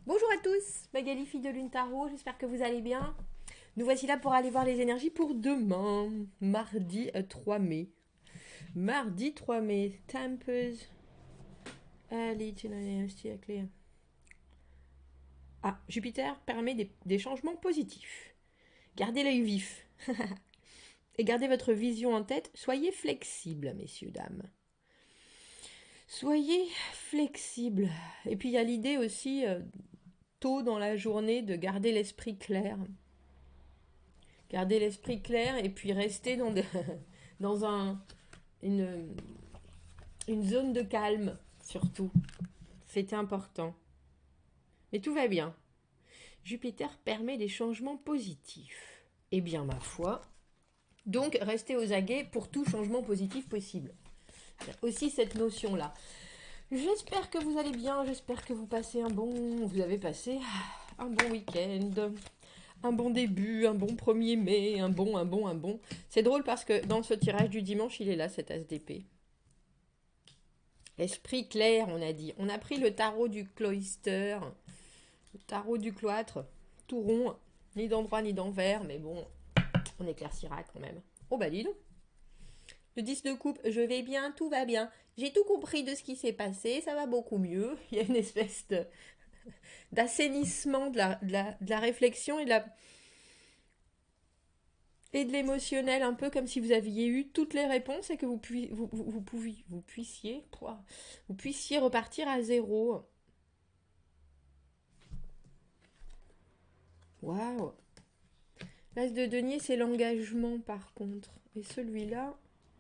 Bonjour à tous, Magali, fille de Lune Tarot, j'espère que vous allez bien. Nous voici là pour aller voir les énergies pour demain, mardi 3 mai. Mardi 3 mai, Tempers, Ah, Jupiter permet des changements positifs. Gardez l'œil vif et gardez votre vision en tête. Soyez flexibles, messieurs, dames. Soyez flexibles. Et puis il y a l'idée aussi, tôt dans la journée, de garder l'esprit clair. Garder l'esprit clair et puis rester dans une, une zone de calme, surtout. C'était important. Mais tout va bien. Jupiter permet des changements positifs. Eh bien, ma foi. Donc, restez aux aguets pour tout changement positif possible. Il y a aussi cette notion-là. J'espère que vous allez bien, j'espère que vous avez passé un bon week-end, un bon début, un bon 1er mai, un bon. C'est drôle parce que dans ce tirage du dimanche, il est là, cet as d'épée. L'esprit clair, on a dit. On a pris le tarot du cloister, le tarot du cloître, tout rond, ni d'endroit ni d'envers, mais bon, on éclaircira quand même. Oh bah dis donc. Le 10 de coupe, je vais bien, tout va bien. J'ai tout compris de ce qui s'est passé, ça va beaucoup mieux. Il y a une espèce d'assainissement de la réflexion et de l'émotionnel, un peu comme si vous aviez eu toutes les réponses et que vous puissiez repartir à zéro. Waouh! L'as de denier, c'est l'engagement par contre. Et celui-là,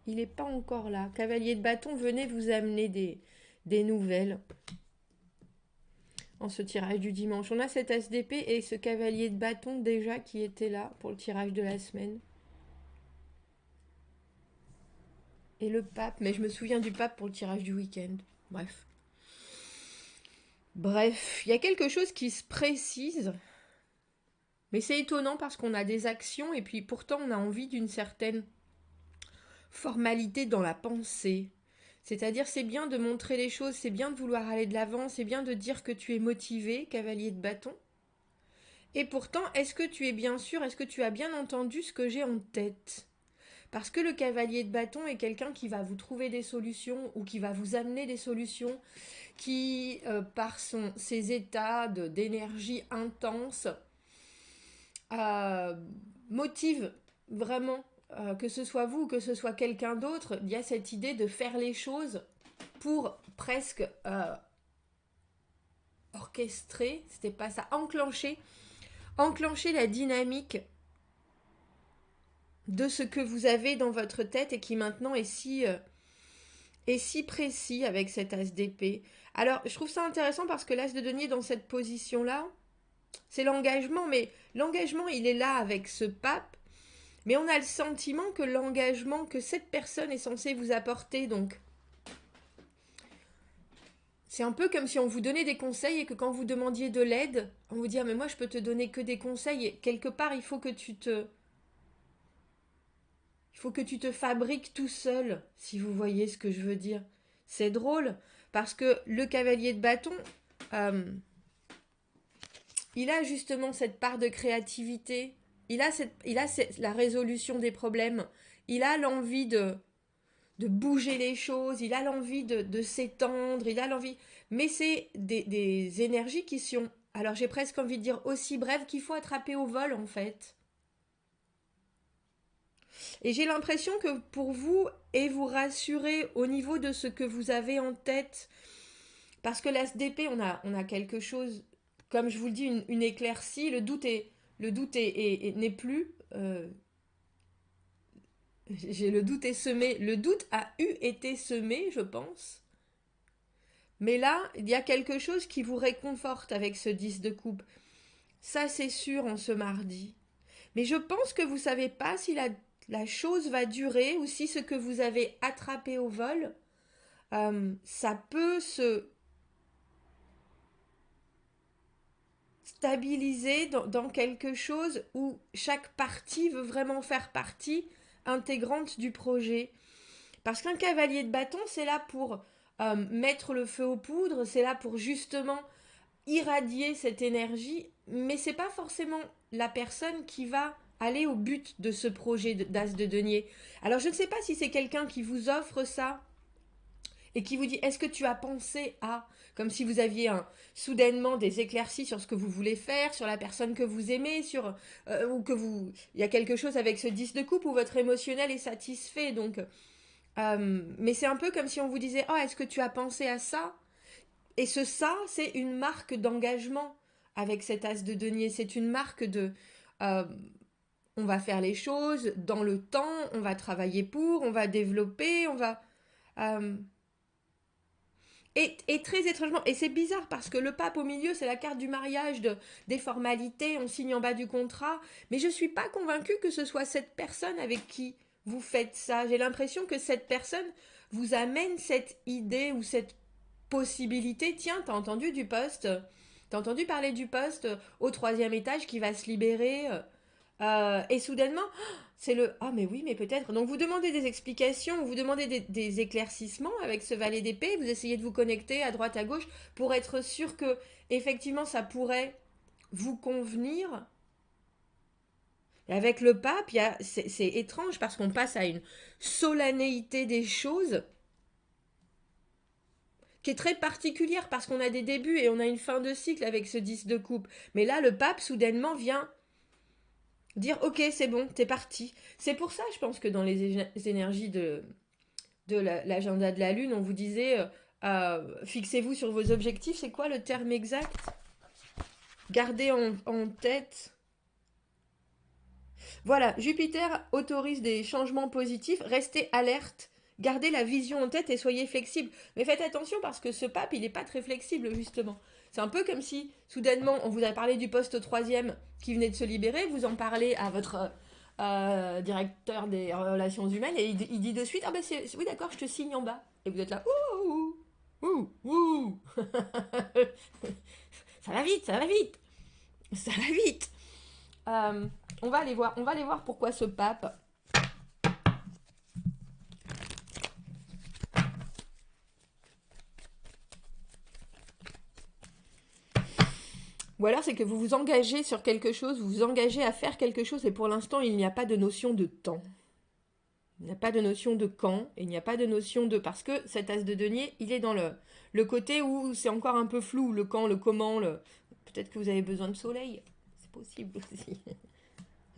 il n'est pas encore là. Cavalier de bâton, venez vous amener des nouvelles en ce tirage du dimanche. On a cet as d'épée et ce cavalier de bâton déjà qui était là pour le tirage de la semaine. Et le pape, mais je me souviens du pape pour le tirage du week-end. Bref. Bref, il y a quelque chose qui se précise. Mais c'est étonnant parce qu'on a des actions et puis pourtant on a envie d'une certaine formalité dans la pensée. C'est-à-dire c'est bien de montrer les choses, c'est bien de vouloir aller de l'avant, c'est bien de dire que tu es motivé, cavalier de bâton. Et pourtant, est-ce que tu es bien sûr, est-ce que tu as bien entendu ce que j'ai en tête? Parce que le cavalier de bâton est quelqu'un qui va vous trouver des solutions ou qui va vous amener des solutions, qui, par ses états d'énergie intense, euh, motive vraiment, que ce soit vous ou que ce soit quelqu'un d'autre, il y a cette idée de faire les choses pour presque orchestrer, c'était pas ça, enclencher la dynamique de ce que vous avez dans votre tête et qui maintenant est si précis avec cet as d'épée. Alors, je trouve ça intéressant parce que l'as de denier dans cette position-là, c'est l'engagement, mais l'engagement, il est là avec ce pape, mais on a le sentiment que l'engagement que cette personne est censée vous apporter, donc c'est un peu comme si on vous donnait des conseils et que quand vous demandiez de l'aide, on vous dit ah mais moi je peux te donner que des conseils et quelque part il faut que tu te fabriques tout seul, si vous voyez ce que je veux dire. C'est drôle parce que le cavalier de bâton, euh, il a justement cette part de créativité, la résolution des problèmes, il a l'envie de bouger les choses, il a l'envie de s'étendre, il a l'envie. Mais c'est des énergies qui sont, alors j'ai presque envie de dire aussi brèves qu'il faut attraper au vol en fait. Et j'ai l'impression que pour vous, et vous rassurer au niveau de ce que vous avez en tête, parce que l'ASDP, on a quelque chose, comme je vous le dis, une éclaircie, n'est plus. Le doute est semé. Le doute a été semé, je pense. Mais là, il y a quelque chose qui vous réconforte avec ce 10 de coupe. Ça, c'est sûr en ce mardi. Mais je pense que vous ne savez pas si la chose va durer ou si ce que vous avez attrapé au vol, ça peut se stabiliser dans quelque chose où chaque partie veut vraiment faire partie intégrante du projet. Parce qu'un cavalier de bâton, c'est là pour mettre le feu aux poudres, c'est là pour justement irradier cette énergie, mais c'est pas forcément la personne qui va aller au but de ce projet d'as de denier. Alors je ne sais pas si c'est quelqu'un qui vous offre ça et qui vous dit est-ce que tu as pensé à, comme si vous aviez soudainement des éclaircies sur ce que vous voulez faire, sur la personne que vous aimez, ou que vous, il y a quelque chose avec ce 10 de coupe où votre émotionnel est satisfait. Donc, mais c'est un peu comme si on vous disait oh est-ce que tu as pensé à ça? Et ce ça, c'est une marque d'engagement avec cet as de denier. C'est une marque de euh, on va faire les choses dans le temps, on va travailler pour, on va développer, on va. euh, et très étrangement, et c'est bizarre parce que le pape au milieu, c'est la carte du mariage, des formalités, on signe en bas du contrat, mais je ne suis pas convaincue que ce soit cette personne avec qui vous faites ça. J'ai l'impression que cette personne vous amène cette idée ou cette possibilité. Tiens, t'as entendu du poste, t'as entendu parler du poste au troisième étage qui va se libérer et soudainement, c'est le ah mais oui, mais peut-être. Donc vous demandez des explications, vous demandez des éclaircissements avec ce valet d'épée, vous essayez de vous connecter à droite à gauche pour être sûr que effectivement ça pourrait vous convenir. Et avec le pape, c'est étrange parce qu'on passe à une solennité des choses qui est très particulière parce qu'on a des débuts et on a une fin de cycle avec ce 10 de coupe. Mais là, le pape soudainement vient dire ok, c'est bon, t'es parti. C'est pour ça, je pense que dans les énergies de l'agenda de la Lune, on vous disait fixez-vous sur vos objectifs. C'est quoi le terme exact? Gardez en tête. Voilà, Jupiter autorise des changements positifs. Restez alerte. Gardez la vision en tête et soyez flexible. Mais faites attention parce que ce pape, il n'est pas très flexible, justement. C'est un peu comme si, soudainement, on vous a parlé du poste troisième qui venait de se libérer, vous en parlez à votre directeur des relations humaines et il dit de suite ah ben oui d'accord je te signe en bas et vous êtes là ouh ouh ouh ça va vite ça va vite ça va vite. Euh, on va aller voir pourquoi ce pape. Ou alors c'est que vous vous engagez sur quelque chose, vous vous engagez à faire quelque chose et pour l'instant il n'y a pas de notion de temps. Il n'y a pas de notion de quand, et il n'y a pas de notion de... Parce que cet as de denier, il est dans le côté où c'est encore un peu flou, le quand, le comment, le... Peut-être que vous avez besoin de soleil, c'est possible aussi.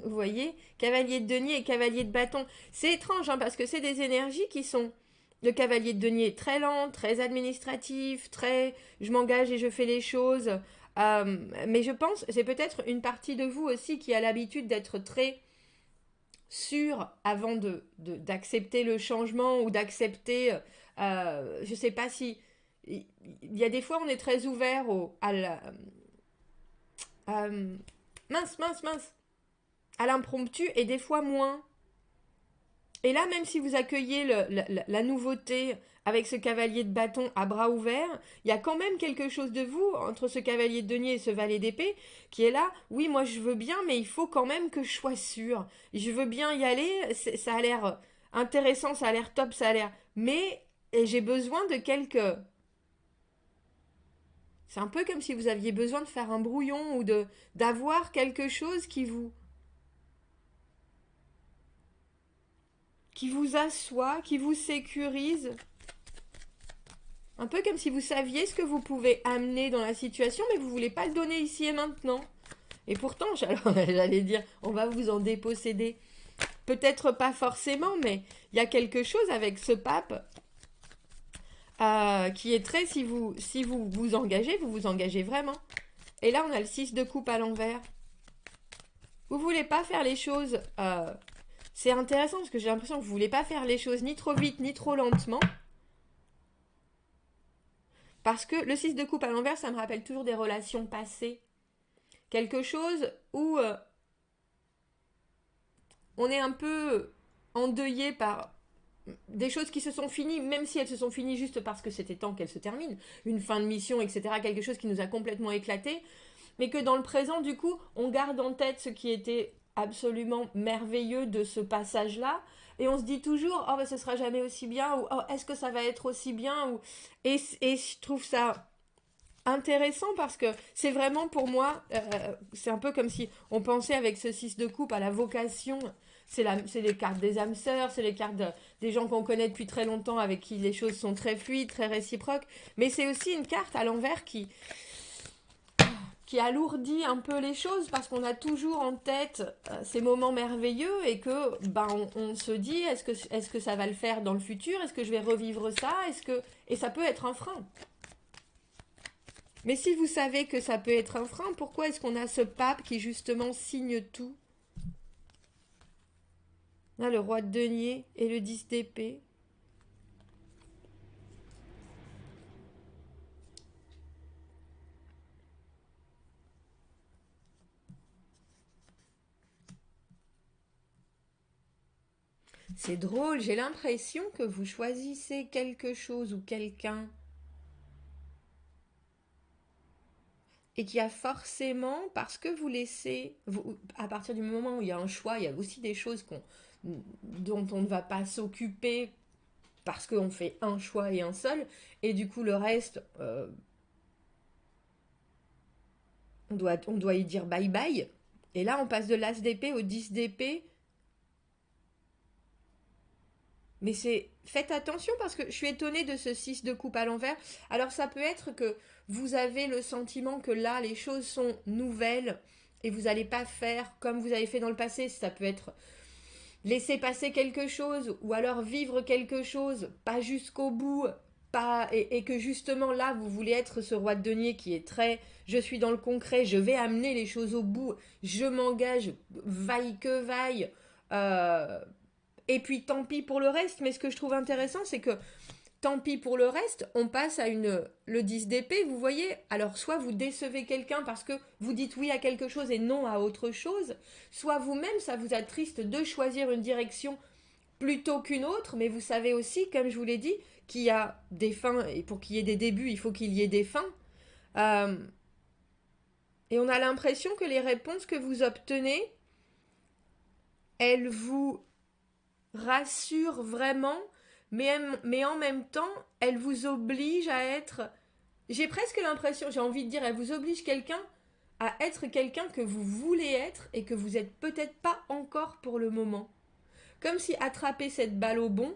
Vous voyez, cavalier de denier et cavalier de bâton. C'est étrange, hein, parce que c'est des énergies qui sont... Le cavalier de denier très lent, très administratif, très... Je m'engage et je fais les choses. Mais je pense, c'est peut-être une partie de vous aussi qui a l'habitude d'être très sûr avant d'accepter le changement ou d'accepter, je ne sais pas si, il y a des fois on est très ouvert à la, mince, à l'impromptu et des fois moins. Et là, même si vous accueillez la nouveauté avec ce cavalier de bâton à bras ouverts, il y a quand même quelque chose de vous, entre ce cavalier de denier et ce valet d'épée, qui est là, oui, moi je veux bien, mais il faut quand même que je sois sûre. Je veux bien y aller, ça a l'air intéressant, ça a l'air top, ça a l'air... Mais j'ai besoin de quelques... C'est un peu comme si vous aviez besoin de faire un brouillon ou d'avoir quelque chose qui vous assoit, qui vous sécurise. Un peu comme si vous saviez ce que vous pouvez amener dans la situation, mais vous voulez pas le donner ici et maintenant. Et pourtant, j'allais dire, on va vous en déposséder. Peut-être pas forcément, mais il y a quelque chose avec ce pape qui est très, si vous vous engagez, vous vous engagez vraiment. Et là, on a le 6 de coupe à l'envers. Vous voulez pas faire les choses... c'est intéressant parce que j'ai l'impression que vous voulez pas faire les choses ni trop vite ni trop lentement. Parce que le 6 de coupe à l'envers, ça me rappelle toujours des relations passées. Quelque chose où on est un peu endeuillé par des choses qui se sont finies, même si elles se sont finies juste parce que c'était temps qu'elles se terminent, une fin de mission, etc., quelque chose qui nous a complètement éclaté, mais que dans le présent, du coup, on garde en tête ce qui était absolument merveilleux de ce passage-là, et on se dit toujours, oh, ben, ce sera jamais aussi bien, ou oh, est-ce que ça va être aussi bien, et je trouve ça intéressant parce que c'est vraiment pour moi, c'est un peu comme si on pensait avec ce 6 de coupe à la vocation. C'est les cartes des âmes sœurs, c'est les cartes des gens qu'on connaît depuis très longtemps, avec qui les choses sont très fluides, très réciproques. Mais c'est aussi une carte à l'envers qui alourdit un peu les choses parce qu'on a toujours en tête ces moments merveilleux et que on se dit est-ce que ça va le faire dans le futur, est-ce que je vais revivre ça, et ça peut être un frein. Mais si vous savez que ça peut être un frein, pourquoi est-ce qu'on a ce pape qui justement signe tout? Là, le roi de denier et le 10 d'épée. C'est drôle, j'ai l'impression que vous choisissez quelque chose ou quelqu'un et qu'il y a forcément, parce que vous laissez, à partir du moment où il y a un choix, il y a aussi des choses dont on ne va pas s'occuper parce qu'on fait un choix et un seul, et du coup le reste, on doit y dire bye bye. Et là, on passe de l'as d'épée au 10 d'épée. Mais faites attention parce que je suis étonnée de ce 6 de coupe à l'envers. Alors ça peut être que vous avez le sentiment que là, les choses sont nouvelles et vous n'allez pas faire comme vous avez fait dans le passé. Ça peut être laisser passer quelque chose ou alors vivre quelque chose, pas jusqu'au bout, et que justement là, vous voulez être ce roi de denier qui est très je suis dans le concret, je vais amener les choses au bout, je m'engage, vaille que vaille. Et puis tant pis pour le reste, mais ce que je trouve intéressant, c'est que tant pis pour le reste, on passe à le 10 d'épée, vous voyez. Alors soit vous décevez quelqu'un parce que vous dites oui à quelque chose et non à autre chose, soit vous-même, ça vous attriste de choisir une direction plutôt qu'une autre, mais vous savez aussi, comme je vous l'ai dit, qu'il y a des fins, et pour qu'il y ait des débuts, il faut qu'il y ait des fins. Euh, et on a l'impression que les réponses que vous obtenez, elles vous rassurent vraiment, mais en même temps, elles vous obligent à être... J'ai presque l'impression, j'ai envie de dire, elles vous obligent quelqu'un à être quelqu'un que vous voulez être et que vous n'êtes peut-être pas encore pour le moment. Comme si attraper cette balle au bon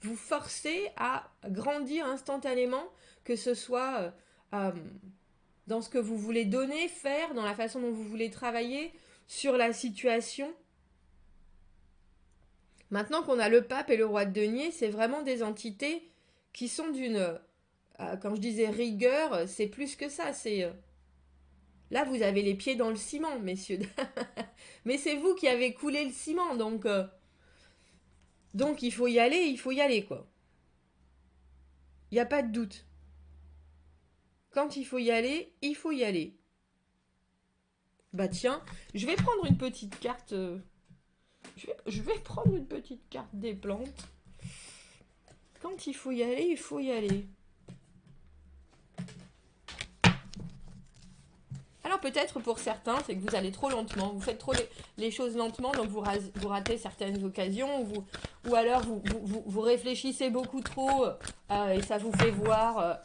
vous forcez à grandir instantanément, que ce soit dans ce que vous voulez donner, faire, dans la façon dont vous voulez travailler, sur la situation. Maintenant qu'on a le pape et le roi de denier, c'est vraiment des entités qui sont quand je disais rigueur, c'est plus que ça. Là, vous avez les pieds dans le ciment, messieurs. Mais c'est vous qui avez coulé le ciment, donc il faut y aller, quoi. Il n'y a pas de doute. Quand il faut y aller, il faut y aller. Bah tiens, je vais prendre une petite carte. Je vais prendre une petite carte des plantes. Quand il faut y aller, il faut y aller. Alors peut-être pour certains, c'est que vous allez trop lentement, vous faites trop les choses lentement, donc vous ratez certaines occasions, ou alors vous réfléchissez beaucoup trop et ça vous fait voir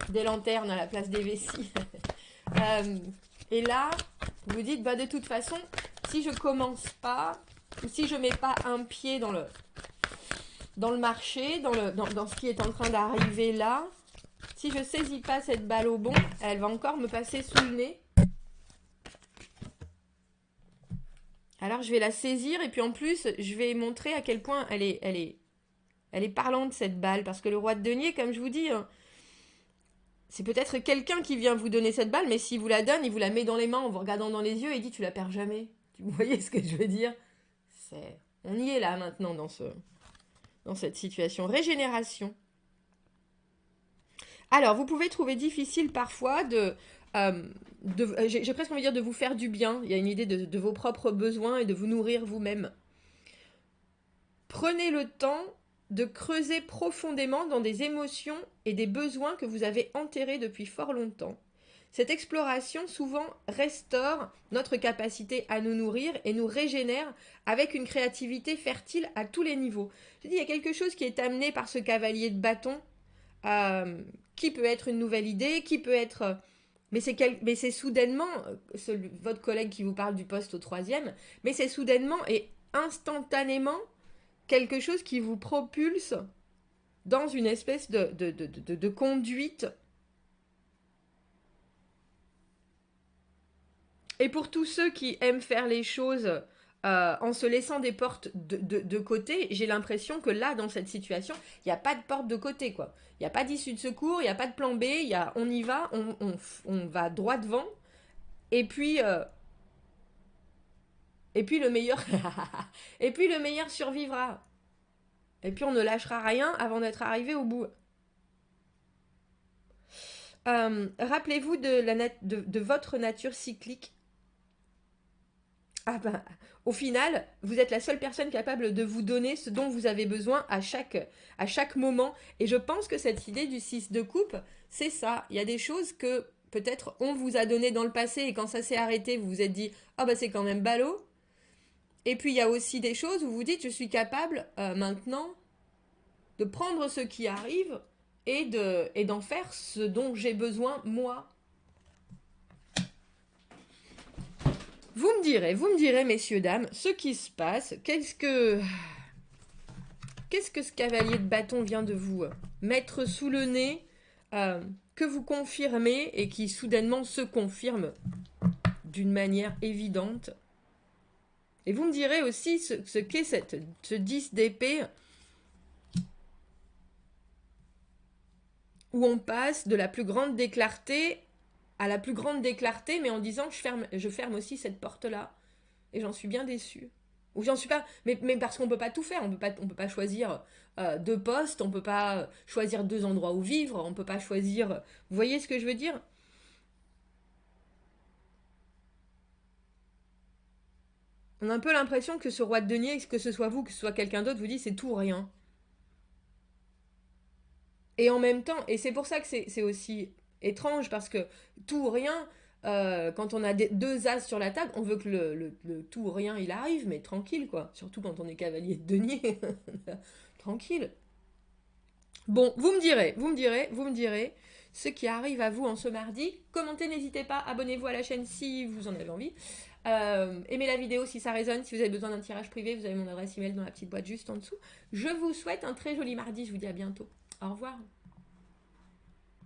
des lanternes à la place des vessies. Euh, et là, vous vous dites, bah, de toute façon, si je commence pas, ou si je mets pas un pied dans le marché, dans ce qui est en train d'arriver là, si je saisis pas cette balle au bon, elle va encore me passer sous le nez. Alors je vais la saisir et puis en plus, je vais montrer à quel point elle est parlante cette balle. Parce que le roi de denier, comme je vous dis, c'est peut-être quelqu'un qui vient vous donner cette balle, mais s'il vous la donne, il vous la met dans les mains en vous regardant dans les yeux et dit tu la perds jamais. Vous voyez ce que je veux dire? On y est là maintenant dans cette situation. Régénération. Alors, vous pouvez trouver difficile parfois j'ai presque envie de dire de vous faire du bien. Il y a une idée de vos propres besoins et de vous nourrir vous-même. Prenez le temps de creuser profondément dans des émotions et des besoins que vous avez enterrés depuis fort longtemps. Cette exploration souvent restaure notre capacité à nous nourrir et nous régénère avec une créativité fertile à tous les niveaux. Je dis, il y a quelque chose qui est amené par ce cavalier de bâton qui peut être une nouvelle idée, qui peut être... mais c'est soudainement, votre collègue qui vous parle du poste au troisième, mais c'est soudainement et instantanément quelque chose qui vous propulse dans une espèce de conduite. Et pour tous ceux qui aiment faire les choses en se laissant des portes de côté, j'ai l'impression que là, dans cette situation, il n'y a pas de porte de côté, quoi. Il n'y a pas d'issue de secours, il n'y a pas de plan B, on y va, on va droit devant. Et puis, euh, et puis le meilleur, et puis le meilleur survivra. Et puis on ne lâchera rien avant d'être arrivé au bout. Rappelez-vous de votre nature cyclique. Ah ben, au final, vous êtes la seule personne capable de vous donner ce dont vous avez besoin à chaque moment. Et je pense que cette idée du 6 de coupe, c'est ça. Il y a des choses que peut-être on vous a donné dans le passé et quand ça s'est arrêté, vous vous êtes dit ah bah c'est quand même ballot. Et puis il y a aussi des choses où vous dites je suis capable maintenant de prendre ce qui arrive et d'en faire ce dont j'ai besoin moi. Vous me direz, messieurs, dames, ce qui se passe. Qu'est-ce que ce cavalier de bâton vient de vous mettre sous le nez, que vous confirmez et qui soudainement se confirme d'une manière évidente. Et vous me direz aussi ce qu'est ce 10 d'épée où on passe de la plus grande déclarté à la plus grande déclarté, mais en disant je ferme aussi cette porte-là. Et j'en suis bien déçue. Ou j'en suis pas. Mais parce qu'on peut pas tout faire. On peut pas choisir deux postes, on peut pas choisir deux endroits où vivre, on peut pas choisir. Vous voyez ce que je veux dire? On a un peu l'impression que ce roi de denier, que ce soit vous, que ce soit quelqu'un d'autre, vous dit c'est tout ou rien. Et en même temps, et c'est pour ça que c'est aussi étrange, parce que tout ou rien, quand on a deux as sur la table, on veut que le tout ou rien il arrive, mais tranquille quoi. Surtout quand on est cavalier de denier. Tranquille. Bon, vous me direz ce qui arrive à vous en ce mardi. Commentez, n'hésitez pas, abonnez-vous à la chaîne si vous en avez envie. Aimez la vidéo si ça résonne, si vous avez besoin d'un tirage privé, vous avez mon adresse email dans la petite boîte juste en dessous. Je vous souhaite un très joli mardi, je vous dis à bientôt. Au revoir.